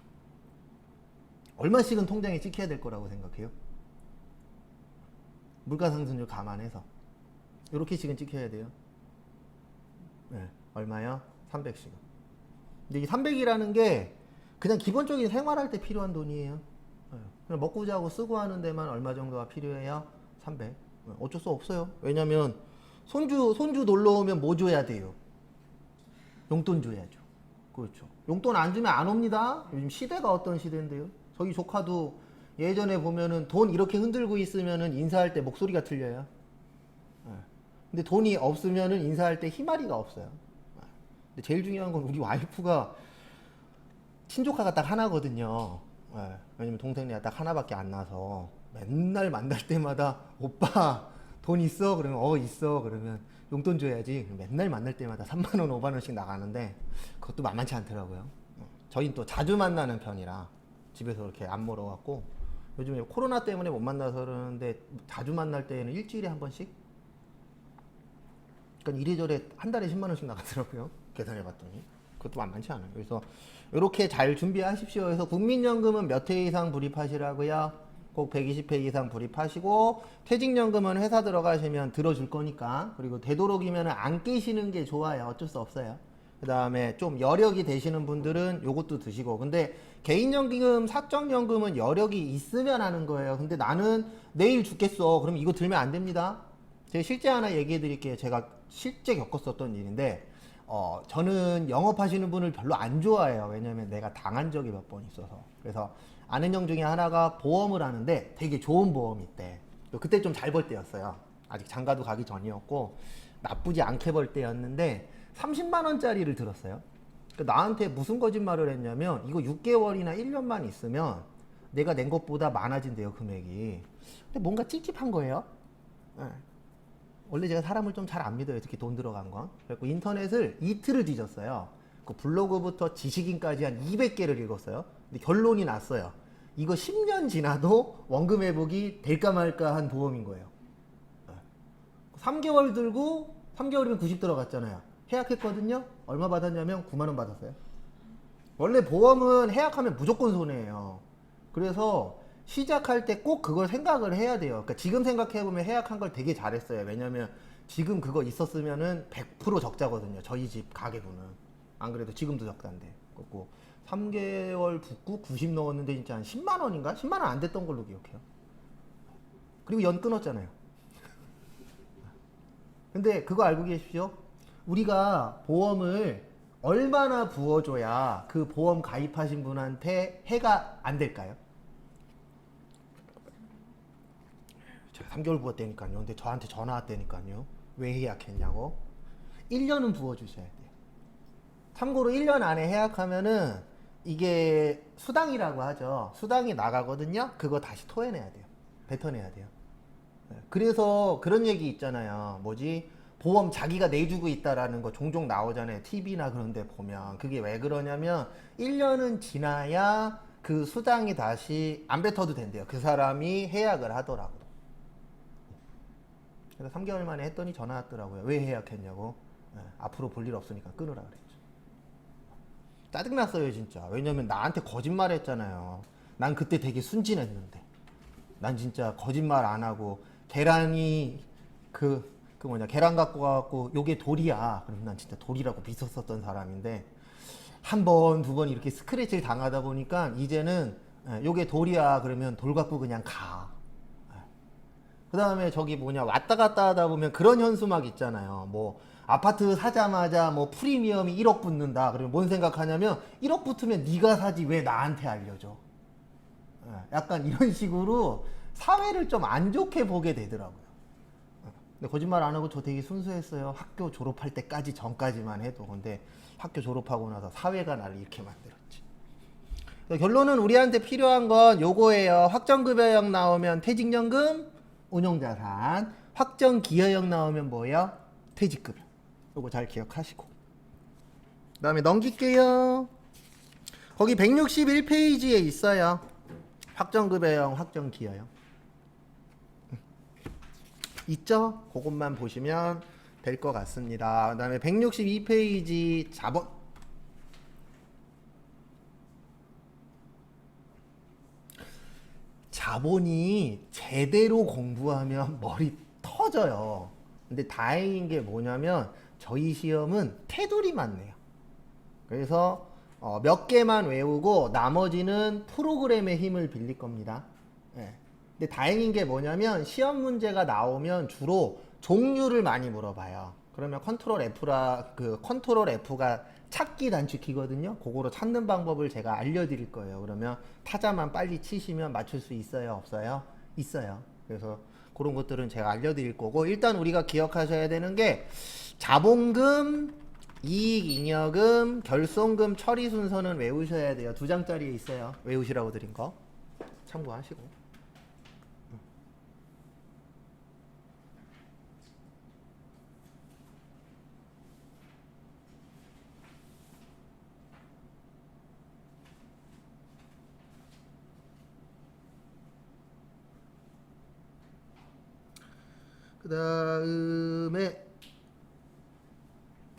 얼마씩은 통장에 찍혀야 될 거라고 생각해요? 물가상승률 감안해서 이렇게씩은 찍혀야 돼요. 네, 얼마요? 300씩은. 근데 이 300이라는 게 그냥 기본적인 생활할 때 필요한 돈이에요. 네, 그냥 먹고 자고 쓰고 하는 데만 얼마 정도가 필요해요? 300. 네, 어쩔 수 없어요. 왜냐면 손주 놀러 오면 뭐 줘야 돼요? 용돈 줘야죠. 그렇죠. 용돈 안 주면 안 옵니다. 요즘 시대가 어떤 시대인데요. 저희 조카도 예전에 보면은 돈 이렇게 흔들고 있으면은 인사할 때 목소리가 틀려요. 예. 근데 돈이 없으면은 인사할 때 희마리가 없어요. 예. 근데 제일 중요한 건 우리 와이프가 친조카가 딱 하나거든요. 예. 왜냐면 동생네가 딱 하나밖에 안 나서 맨날 만날 때마다 오빠 돈 있어? 그러면 있어. 그러면 용돈 줘야지. 맨날 만날 때마다 3만 원, 5만 원씩 나가는데 그것도 만만치 않더라고요. 저희는 또 자주 만나는 편이라 집에서 이렇게 안 멀어갖고 요즘에 코로나 때문에 못 만나서 그러는데 자주 만날 때에는 일주일에 한 번씩? 그러니까 이래저래 한 달에 10만 원씩 나가더라고요. 계산해봤더니 그것도 만만치 않아요. 그래서 이렇게 잘 준비하십시오. 그래서 국민연금은 몇 회 이상 불입하시라고요? 꼭 120회 이상 불입하시고 퇴직연금은 회사 들어가시면 들어줄 거니까 그리고 되도록이면 안 깨시는 게 좋아요. 어쩔 수 없어요. 그 다음에 좀 여력이 되시는 분들은 요것도 드시고 근데 개인연금, 사적연금은 여력이 있으면 하는 거예요. 근데 나는 내일 죽겠어. 그럼 이거 들면 안 됩니다. 제가 실제 하나 얘기해 드릴게요. 제가 실제 겪었었던 일인데 저는 영업하시는 분을 별로 안 좋아해요. 왜냐면 내가 당한 적이 몇 번 있어서. 그래서 아는 형 중에 하나가 보험을 하는데 되게 좋은 보험이 있대. 그때 좀 잘 벌 때였어요. 아직 장가도 가기 전이었고 나쁘지 않게 벌 때였는데 30만 원짜리를 들었어요. 나한테 무슨 거짓말을 했냐면 이거 6개월이나 1년만 있으면 내가 낸 것보다 많아진대요, 금액이. 근데 뭔가 찝찝한 거예요. 네. 원래 제가 사람을 좀 잘 안 믿어요, 특히 돈 들어간 거. 그래서 인터넷을 이틀을 뒤졌어요. 그 블로그부터 지식인까지 한 200개를 읽었어요. 근데 결론이 났어요. 이거 10년 지나도 원금 회복이 될까 말까 한 보험인 거예요. 3개월 들고 3개월이면 90 들어갔잖아요. 해약했거든요. 얼마 받았냐면 9만 원 받았어요. 원래 보험은 해약하면 무조건 손해예요. 그래서 시작할 때 꼭 그걸 생각을 해야 돼요. 그러니까 지금 생각해보면 해약한 걸 되게 잘했어요. 왜냐면 지금 그거 있었으면은 100% 적자거든요. 저희 집 가계부는. 안 그래도 지금도 적자인데. 그리고 3개월 붓고 90 넣었는데 진짜 한 10만 원인가? 10만 원 안 됐던 걸로 기억해요. 그리고 연 끊었잖아요. 근데 그거 알고 계십시오. 우리가 보험을 얼마나 부어줘야 그 보험 가입하신 분한테 해가 안 될까요? 제가 3개월 부었다니까요. 근데 저한테 전화 왔다니까요. 왜 예약했냐고. 1년은 부어주셔야 돼요. 참고로 1년 안에 예약하면은 이게 수당이라고 하죠. 수당이 나가거든요. 그거 다시 토해내야 돼요. 뱉어내야 돼요. 그래서 그런 얘기 있잖아요. 뭐지? 보험 자기가 내주고 있다라는 거 종종 나오잖아요. TV나 그런 데 보면. 그게 왜 그러냐면 1년은 지나야 그 수당이 다시 안 뱉어도 된대요. 그 사람이 해약을 하더라고. 그래서 3개월 만에 했더니 전화 왔더라고요. 왜 해약했냐고. 앞으로 볼 일 없으니까 끊으라 그랬죠. 짜증났어요 진짜. 왜냐면 나한테 거짓말 했잖아요. 난 그때 되게 순진했는데 난 진짜 거짓말 안 하고 계란이 계란 갖고 가갖고 요게 돌이야. 그럼 난 진짜 돌이라고 믿었었던 사람인데 한 번, 두 번 이렇게 스크래치를 당하다 보니까 이제는 요게 돌이야. 그러면 돌 갖고 그냥 가. 그 다음에 왔다 갔다 하다 보면 그런 현수막 있잖아요. 뭐 아파트 사자마자 뭐 프리미엄이 1억 붙는다. 그러면 뭔 생각하냐면 1억 붙으면 네가 사지 왜 나한테 알려줘. 약간 이런 식으로 사회를 좀 안 좋게 보게 되더라고요. 근데 거짓말 안 하고 저 되게 순수했어요. 학교 졸업할 때까지 전까지만 해도. 근데 학교 졸업하고 나서 사회가 나를 이렇게 만들었지. 결론은 우리한테 필요한 건 요거예요. 확정급여형 나오면 퇴직연금, 운용자산, 확정기여형 나오면 뭐예요? 퇴직급여. 요거 잘 기억하시고. 그 다음에 넘길게요. 거기 161페이지에 있어요. 확정급여형, 확정기여형. 있죠? 그것만 보시면 될 것 같습니다. 그 다음에 162페이지 자본이 제대로 공부하면 머리 터져요. 근데 다행인 게 뭐냐면 저희 시험은 테두리 맞네요. 그래서 몇 개만 외우고 나머지는 프로그램의 힘을 빌릴 겁니다. 예. 근데 다행인 게 뭐냐면 시험 문제가 나오면 주로 종류를 많이 물어봐요. 그러면 컨트롤 F가 찾기 단축키거든요. 그거로 찾는 방법을 제가 알려드릴 거예요. 그러면 타자만 빨리 치시면 맞출 수 있어요? 없어요? 있어요. 그래서 그런 것들은 제가 알려드릴 거고, 일단 우리가 기억하셔야 되는 게 자본금, 이익잉여금, 결손금 처리 순서는 외우셔야 돼요. 2장짜리에 있어요. 외우시라고 드린 거 참고하시고. 그 다음에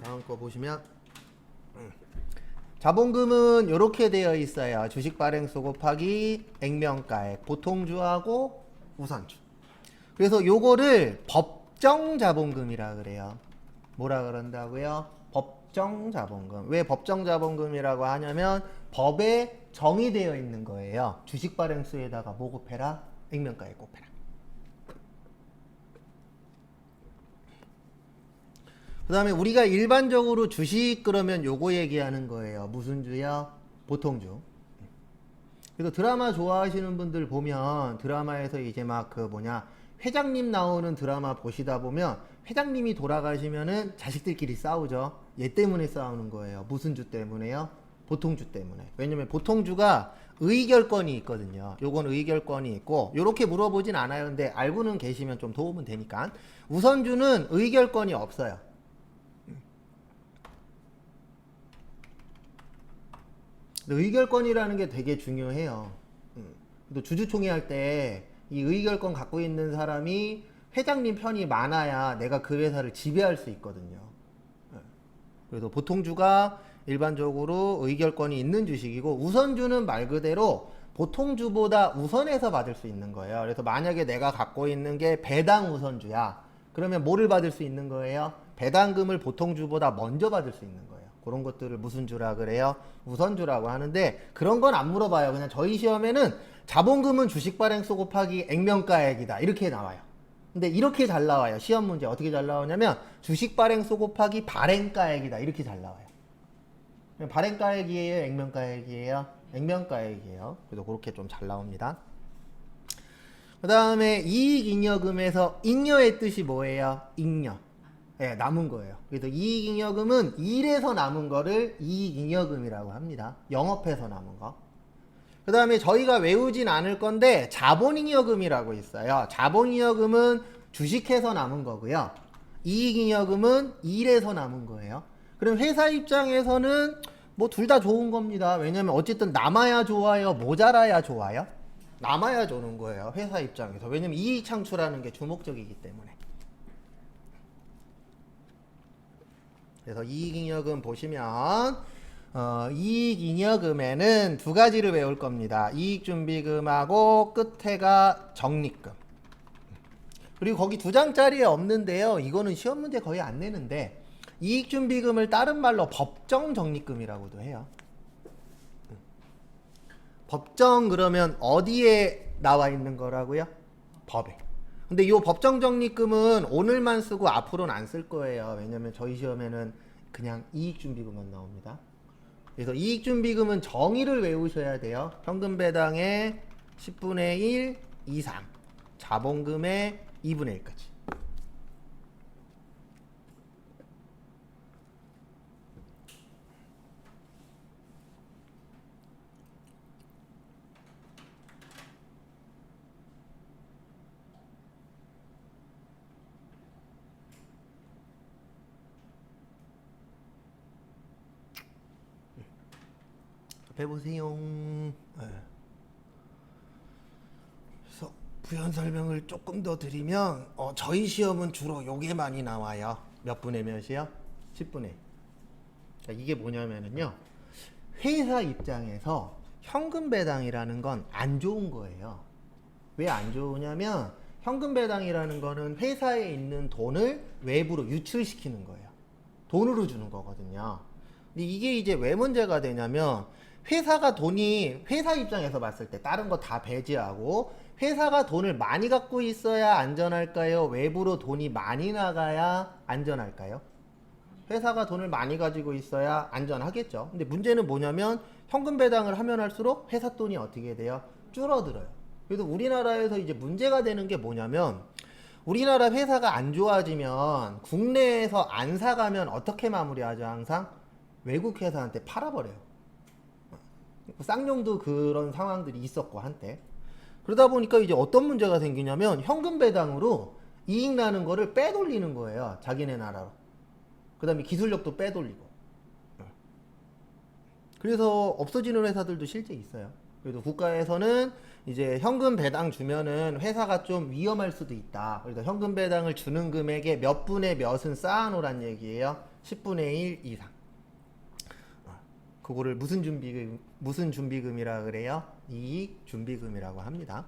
다음 거 보시면 자본금은 이렇게 되어 있어요. 주식 발행수 곱하기 액면가액, 보통주하고 우선주. 그래서 요거를 법정 자본금이라 그래요. 뭐라 그런다고요? 법정 자본금. 왜 법정 자본금이라고 하냐면 법에 정의되어 있는 거예요. 주식 발행수에다가 뭐 곱해라? 액면가액 곱해라. 그 다음에 우리가 일반적으로 주식 그러면 요거 얘기하는 거예요. 무슨 주요? 보통주. 그래서 드라마 좋아하시는 분들 보면 드라마에서 이제 막 회장님 나오는 드라마 보시다 보면 회장님이 돌아가시면은 자식들끼리 싸우죠. 얘 때문에 싸우는 거예요. 무슨 주 때문에요? 보통주 때문에. 왜냐면 보통주가 의결권이 있거든요. 요건 의결권이 있고, 요렇게 물어보진 않아요. 근데 알고는 계시면 좀 도움은 되니까. 우선주는 의결권이 없어요. 의결권이라는 게 되게 중요해요. 또 주주총회 할 때 이 의결권 갖고 있는 사람이 회장님 편이 많아야 내가 그 회사를 지배할 수 있거든요. 그래서 보통주가 일반적으로 의결권이 있는 주식이고, 우선주는 말 그대로 보통주보다 우선해서 받을 수 있는 거예요. 그래서 만약에 내가 갖고 있는 게 배당 우선주야, 그러면 뭐를 받을 수 있는 거예요? 배당금을 보통주보다 먼저 받을 수 있는 거예요. 그런 것들을 무슨 주라 그래요? 우선주라고 하는데, 그런 건 안 물어봐요. 그냥 저희 시험에는 자본금은 주식 발행수 곱하기 액면가액이다 이렇게 나와요. 근데 이렇게 잘 나와요. 시험 문제 어떻게 잘 나오냐면 주식 발행수 곱하기 발행가액이다 이렇게 잘 나와요. 발행가액이에요? 액면가액이에요? 액면가액이에요. 그래서 그렇게 좀 잘 나옵니다. 그 다음에 이익잉여금에서 잉여의 뜻이 뭐예요? 잉여. 네, 남은 거예요. 그래서 이익잉여금은 일에서 남은 거를 이익잉여금이라고 합니다. 영업해서 남은 거. 그 다음에 저희가 외우진 않을 건데 자본잉여금이라고 있어요. 자본잉여금은 주식해서 남은 거고요. 이익잉여금은 일에서 남은 거예요. 그럼 회사 입장에서는 뭐 둘 다 좋은 겁니다. 왜냐면 어쨌든 남아야 좋아요? 모자라야 좋아요? 남아야 좋은 거예요. 회사 입장에서. 왜냐면 이익 창출하는 게 주목적이기 때문에. 그래서 이익잉여금 보시면 이익잉여금에는 두 가지를 외울 겁니다. 이익준비금하고 끝에가 적립금. 그리고 거기 2장짜리에 없는데요. 이거는 시험 문제 거의 안 내는데, 이익준비금을 다른 말로 법정적립금이라고도 해요. 법정 그러면 어디에 나와 있는 거라고요? 법에. 근데 이 법정적립금은 오늘만 쓰고 앞으로는 안 쓸 거예요. 왜냐면 저희 시험에는 그냥 이익준비금만 나옵니다. 그래서 이익준비금은 정의를 외우셔야 돼요. 현금배당의 10분의 1 이상, 자본금의 2분의 1까지. 해보세요. 그래서 부연 설명을 조금 더 드리면 저희 시험은 주로 요게 많이 나와요. 몇 분의 몇이요? 10분의. 그러니까 이게 뭐냐면은요. 회사 입장에서 현금 배당이라는 건 안 좋은 거예요. 왜 안 좋으냐면 현금 배당이라는 거는 회사에 있는 돈을 외부로 유출시키는 거예요. 돈으로 주는 거거든요. 근데 이게 이제 왜 문제가 되냐면 회사가 돈이 회사 입장에서 봤을 때 다른 거 다 배제하고 회사가 돈을 많이 갖고 있어야 안전할까요? 외부로 돈이 많이 나가야 안전할까요? 회사가 돈을 많이 가지고 있어야 안전하겠죠. 근데 문제는 뭐냐면 현금 배당을 하면 할수록 회사 돈이 어떻게 돼요? 줄어들어요. 그래서 우리나라에서 이제 문제가 되는 게 뭐냐면 우리나라 회사가 안 좋아지면 국내에서 안 사가면 어떻게 마무리하죠? 항상 외국 회사한테 팔아버려요. 쌍용도 그런 상황들이 있었고 한때. 그러다 보니까 이제 어떤 문제가 생기냐면 현금 배당으로 이익 나는 거를 빼돌리는 거예요. 자기네 나라로. 그 다음에 기술력도 빼돌리고. 그래서 없어지는 회사들도 실제 있어요. 그래도 국가에서는 이제 현금 배당 주면은 회사가 좀 위험할 수도 있다. 그래서 현금 배당을 주는 금액의 몇 분의 몇은 쌓아놓으란 얘기예요. 10분의 1 이상. 그거를 무슨 준비금이라 그래요? 이익 준비금이라고 합니다.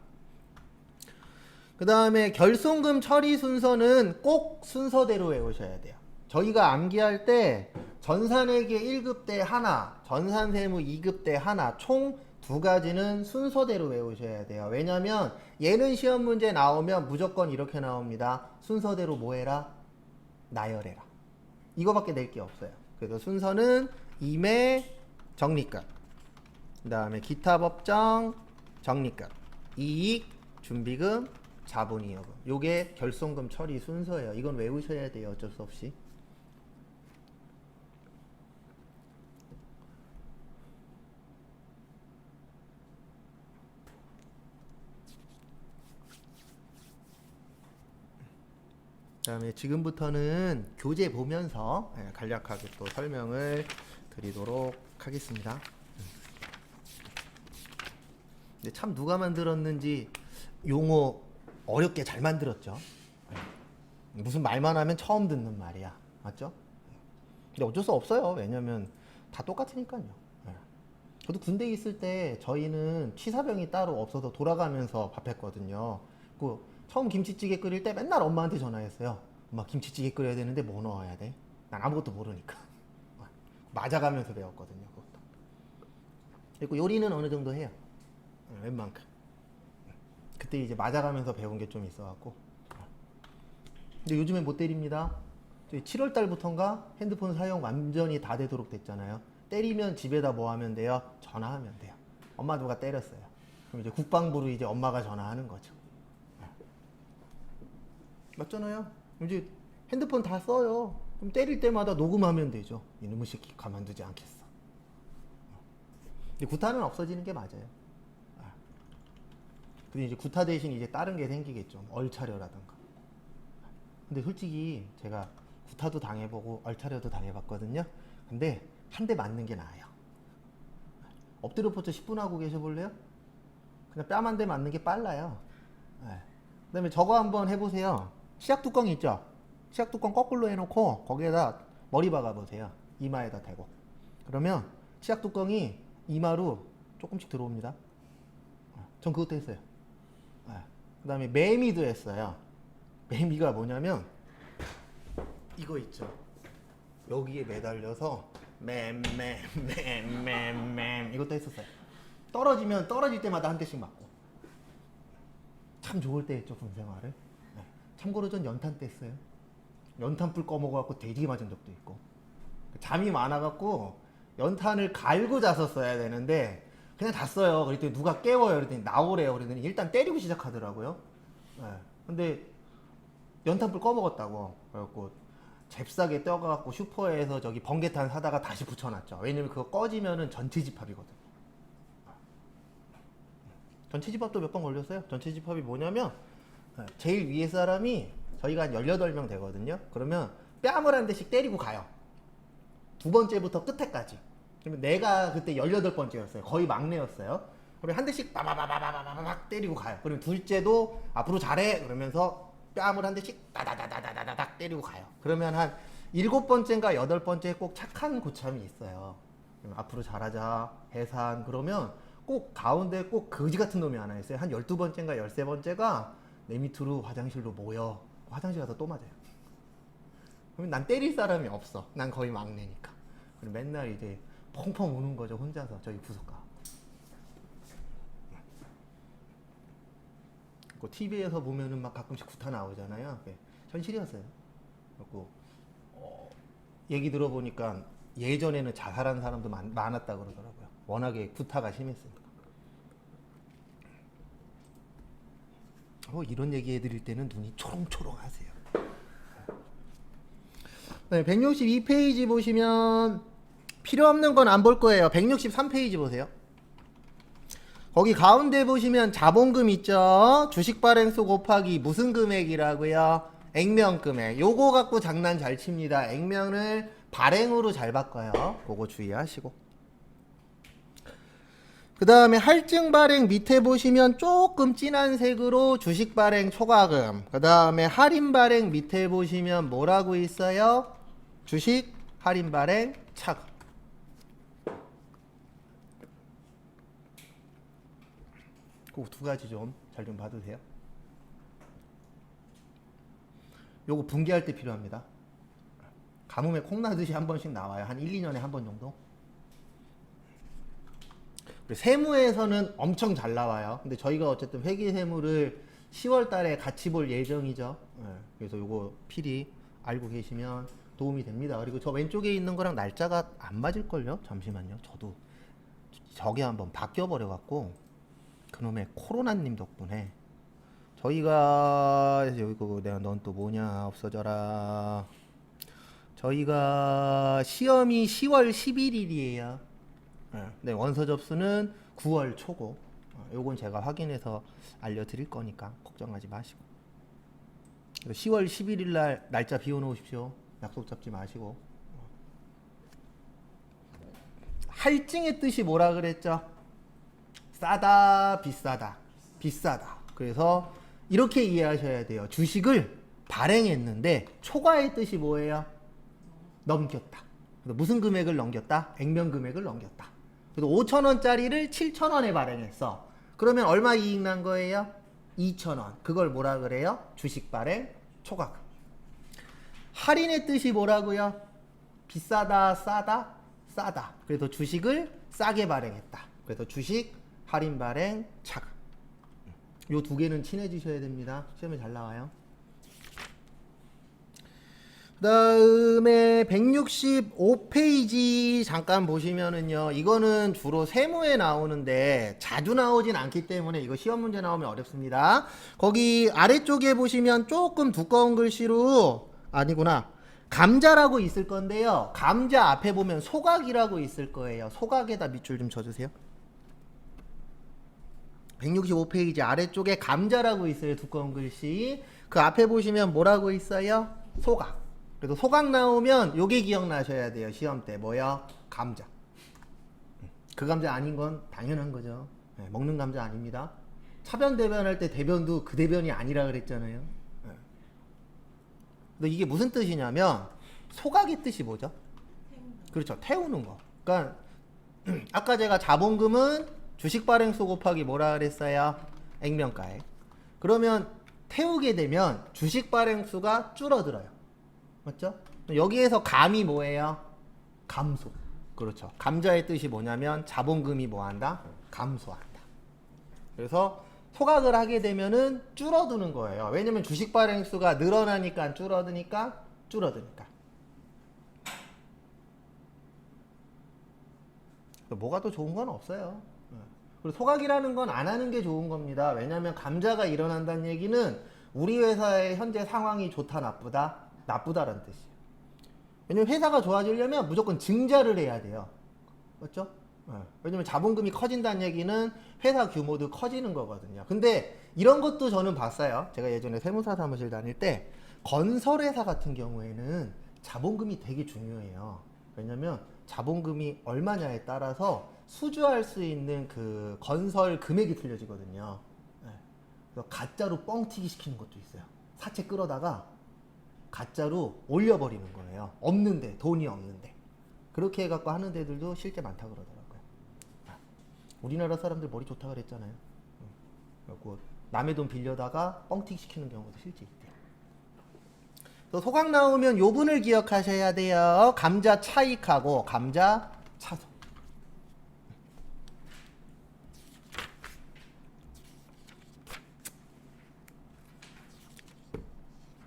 그 다음에 결손금 처리 순서는 꼭 순서대로 외우셔야 돼요. 저희가 암기할 때 전산회계 1급 때 하나, 전산세무 2급 때 하나, 총 두 가지는 순서대로 외우셔야 돼요. 왜냐면 얘는 시험 문제 나오면 무조건 이렇게 나옵니다. 순서대로 뭐 해라? 나열해라. 이거밖에 낼 게 없어요. 그래서 순서는 임해 적립금, 그 다음에 기타 법정 적립금, 이익 준비금, 자본이여금. 요게 결손금 처리 순서예요. 이건 외우셔야 돼요. 어쩔 수 없이. 그 다음에 지금부터는 교재 보면서 간략하게 또 설명을 드리도록 하겠습니다. 근데 참 누가 만들었는지 용어 어렵게 잘 만들었죠. 무슨 말만 하면 처음 듣는 말이야. 맞죠? 근데 어쩔 수 없어요. 왜냐면 다 똑같으니까요. 저도 군대에 있을 때 저희는 취사병이 따로 없어서 돌아가면서 밥했거든요. 그 처음 김치찌개 끓일 때 맨날 엄마한테 전화했어요. 엄마 김치찌개 끓여야 되는데 뭐 넣어야 돼? 난 아무것도 모르니까. 맞아가면서 배웠거든요. 그것도. 그리고 요리는 어느 정도 해요. 웬만큼. 그때 이제 맞아가면서 배운 게 좀 있어갖고. 근데 요즘엔 못 때립니다. 7월 달부터인가 핸드폰 사용 완전히 다 되도록 됐잖아요. 때리면 집에다 뭐 하면 돼요? 전화하면 돼요. 엄마 누가 때렸어요. 그럼 이제 국방부로 이제 엄마가 전화하는 거죠. 맞잖아요. 이제 핸드폰 다 써요. 그럼 때릴 때마다 녹음하면 되죠. 이놈의 새끼 가만두지 않겠어. 근데 구타는 없어지는 게 맞아요. 근데 이제 구타 대신 이제 다른 게 생기겠죠. 얼차려라든가. 근데 솔직히 제가 구타도 당해보고 얼차려도 당해봤거든요. 근데 한 대 맞는 게 나아요. 엎드려 뻗쳐 10분 하고 계셔볼래요? 그냥 뺨 한 대 맞는 게 빨라요. 그 다음에 저거 한번 해보세요. 치약 뚜껑 있죠? 치약 뚜껑 거꾸로 해놓고 거기에다 머리 박아보세요. 이마에다 대고. 그러면 치약 뚜껑이 이마로 조금씩 들어옵니다. 전 그것도 했어요. 그 다음에 매미도 했어요. 매미가 뭐냐면 이거 있죠? 여기에 매달려서 맴 이것도 했었어요. 떨어지면 떨어질 때마다 한 대씩 맞고. 참 좋을 때 했죠, 군생활을. 참고로 전 연탄 때 했어요. 연탄불 꺼먹어갖고 돼지게 맞은 적도 있고. 잠이 많아갖고 연탄을 갈고 잤었어야 되는데 그냥 잤어요. 그랬더니 누가 깨워요. 그랬더니 나오래요. 그랬더니 일단 때리고 시작하더라고요. 근데 연탄불 꺼먹었다고. 그래갖고 잽싸게 떠가갖고 슈퍼에서 저기 번개탄 사다가 다시 붙여놨죠. 왜냐면 그거 꺼지면은 전체 집합이거든. 전체 집합도 몇 번 걸렸어요. 전체 집합이 뭐냐면 제일 위에 사람이 저희가 한 18명 되거든요. 그러면 뺨을 한 대씩 때리고 가요. 두 번째부터 끝에까지. 그러면 내가 그때 18번째였어요. 거의 막내였어요. 그러면 한 대씩 빠바바바바바박 때리고 가요. 그러면 둘째도 앞으로 잘해 그러면서 뺨을 한 대씩 다다다다다다닥 때리고 가요. 그러면 한 7번째인가 8번째에 꼭 착한 고참이 있어요. 앞으로 잘하자, 해산, 그러면 꼭 가운데 꼭 거지 같은 놈이 하나 있어요. 한 12번째인가 13번째가 내 밑으로 화장실로 모여. 화장실 가서 또 맞아요. 그러면 난 때릴 사람이 없어. 난 거의 막내니까. 그리고 맨날 이제 펑펑 우는 거죠. 혼자서 저희 부속가. 그 TV에서 보면은 막 가끔씩 구타 나오잖아요. 현실이었어요. 그리고 얘기 들어보니까 예전에는 자살한 사람도 많았다 그러더라고요. 워낙에 구타가 심했으니까. 이런 얘기 해드릴 때는 눈이 초롱초롱하세요. 네, 162페이지 보시면 필요 없는 건 안 볼 거예요. 163페이지 보세요. 거기 가운데 보시면 자본금 있죠? 주식 발행수 곱하기 무슨 금액이라고요? 액면 금액. 요거 갖고 장난 잘 칩니다. 액면을 발행으로 잘 바꿔요. 그거 주의하시고. 그 다음에 할증 발행 밑에 보시면 조금 진한 색으로 주식 발행 초과금. 그 다음에 할인 발행 밑에 보시면 뭐라고 있어요? 주식 할인 발행 차금. 그 두 가지 좀 잘 좀 봐두세요. 요거 분기할 때 필요합니다. 가뭄에 콩나듯이 한 번씩 나와요. 한 1, 2년에 한 번 정도. 세무에서는 엄청 잘 나와요. 근데 저희가 어쨌든 회계세무를 10월 달에 같이 볼 예정이죠. 그래서 요거 필히 알고 계시면 도움이 됩니다. 그리고 저 왼쪽에 있는 거랑 날짜가 안 맞을걸요? 잠시만요. 저도 저게 한번 바뀌어버려갖고 그놈의 코로나님 덕분에 저희가 여기 내가 넌 또 뭐냐 없어져라. 저희가 시험이 10월 11일이에요. 네, 원서 접수는 9월 초고. 요건 제가 확인해서 알려드릴 거니까 걱정하지 마시고. 10월 11일 날 날짜 비워놓으십시오. 약속 잡지 마시고. 할증의 뜻이 뭐라 그랬죠? 싸다, 비싸다. 비싸다. 그래서 이렇게 이해하셔야 돼요. 주식을 발행했는데 초과의 뜻이 뭐예요? 넘겼다. 무슨 금액을 넘겼다? 액면 금액을 넘겼다. 그래서 5,000원짜리를 7,000원에 발행했어. 그러면 얼마 이익 난 거예요? 2,000원. 그걸 뭐라 그래요? 주식 발행 초과금. 할인의 뜻이 뭐라고요? 비싸다, 싸다, 싸다. 그래서 주식을 싸게 발행했다. 그래서 주식 할인 발행 차금. 요 두 개는 친해지셔야 됩니다. 시험에 잘 나와요. 그 다음에 165페이지 잠깐 보시면은요, 이거는 주로 세무에 나오는데 자주 나오진 않기 때문에 이거 시험 문제 나오면 어렵습니다. 거기 아래쪽에 보시면 조금 두꺼운 글씨로, 아니구나, 감자라고 있을 건데요, 감자 앞에 보면 소각이라고 있을 거예요. 소각에다 밑줄 좀 쳐주세요. 165페이지 아래쪽에 감자라고 있어요. 두꺼운 글씨. 그 앞에 보시면 뭐라고 있어요? 소각. 그래서 소각 나오면 요게 기억나셔야 돼요. 시험 때 뭐야? 감자. 그 감자 아닌 건 당연한 거죠. 먹는 감자 아닙니다. 차변 대변할 때 대변도 그 대변이 아니라 그랬잖아요. 근데 이게 무슨 뜻이냐면 소각의 뜻이 뭐죠? 그렇죠. 태우는 거. 그러니까 아까 제가 자본금은 주식 발행수 곱하기 뭐라 그랬어요? 액면가액. 그러면 태우게 되면 주식 발행수가 줄어들어요. 맞죠? 여기에서 감이 뭐예요? 감소. 그렇죠. 감자의 뜻이 뭐냐면 자본금이 뭐한다? 감소한다. 그래서 소각을 하게 되면은 줄어드는 거예요. 왜냐면 주식 발행수가 늘어나니까 줄어드니까. 뭐가 더 좋은 건 없어요. 그리고 소각이라는 건 안 하는 게 좋은 겁니다. 왜냐면 감자가 일어난다는 얘기는 우리 회사의 현재 상황이 좋다, 나쁘다? 나쁘다라는 뜻이에요. 왜냐면 회사가 좋아지려면 무조건 증자를 해야 돼요. 맞죠? 왜냐면 자본금이 커진다는 얘기는 회사 규모도 커지는 거거든요. 근데 이런 것도 저는 봤어요. 제가 예전에 세무사 사무실 다닐 때 건설회사 같은 경우에는 자본금이 되게 중요해요. 왜냐면 자본금이 얼마냐에 따라서 수주할 수 있는 그 건설 금액이 틀려지거든요. 그래서 가짜로 뻥튀기 시키는 것도 있어요. 사채 끌어다가 가짜로 올려버리는 거예요. 없는데, 돈이 없는데. 그렇게 해갖고 하는 데들도 실제 많다 그러더라고요. 우리나라 사람들 머리 좋다 그랬잖아요. 그래갖고 남의 돈 빌려다가 뻥튀기 시키는 경우도 실제 있대요. 또 소각 나오면 요 분을 기억하셔야 돼요. 감자 차익하고 감자 차손.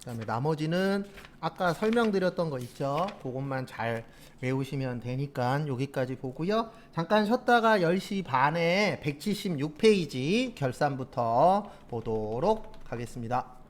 그다음에 나머지는 아까 설명드렸던 거 있죠. 그것만 잘 외우시면 되니까 여기까지 보고요. 잠깐 쉬었다가 10시 반에 176페이지 결산부터 보도록 하겠습니다.